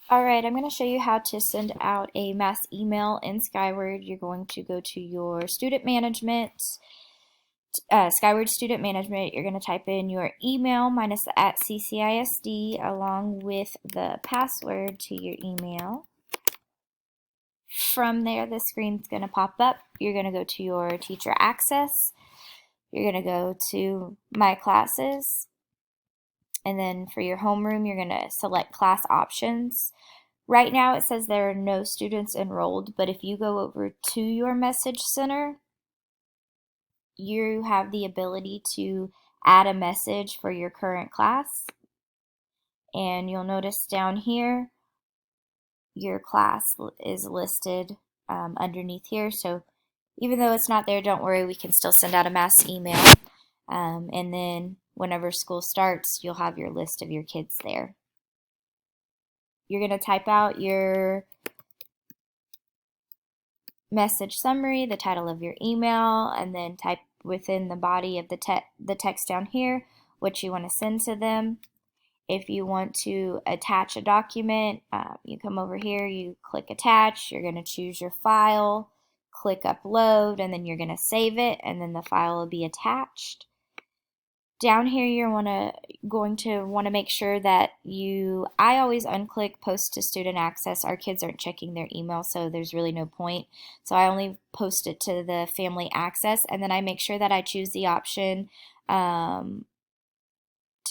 Alright, I'm going to show you how to send out a mass email in Skyward. You're going to go to your student management, Skyward Student Management. You're going to type in your email minus the @CCISD along with the password to your email. From there, the screen's going to pop up. You're going to go to your teacher access. You're going to go to My Classes. And then for your homeroom, you're going to select class options. Right now it says there are no students enrolled, but if you go over to your message center, you have the ability to add a message for your current class. And you'll notice down here, your class is listed underneath here. So even though it's not there, don't worry, we can still send out a mass email. And then whenever school starts, you'll have your list of your kids there. You're going to type out your message summary, the title of your email, and then type within the body of the text down here what you want to send to them. If you want to attach a document, you come over here, you click attach, you're going to choose your file, click upload, and then you're going to save it, and then the file will be attached. Down here, you're going to want to make sure that I always unclick post to student access. Our kids aren't checking their email, so there's really no point. So I only post it to the family access, and then I make sure that I choose the option to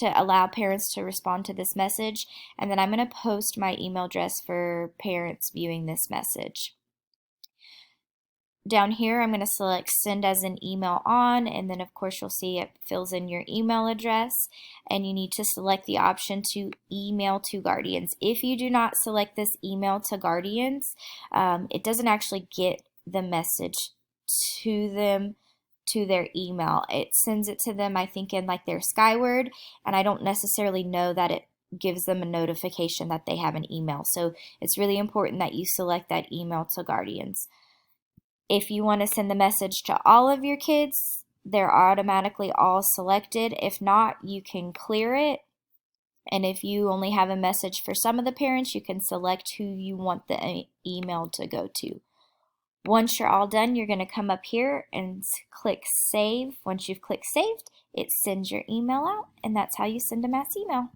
allow parents to respond to this message. And then I'm going to post my email address for parents viewing this message. Down here, I'm going to select send as an email on, and then of course you'll see it fills in your email address, and you need to select the option to email to guardians. If you do not select this email to guardians, it doesn't actually get the message to them to their email. It sends it to them, I think, in like their Skyward, and I don't necessarily know that it gives them a notification that they have an email. So it's really important that you select that email to guardians. If you want to send the message to all of your kids, they're automatically all selected. If not, you can clear it. And if you only have a message for some of the parents, you can select who you want the email to go to. Once you're all done, you're going to come up here and click save. Once you've clicked saved, it sends your email out, and that's how you send a mass email.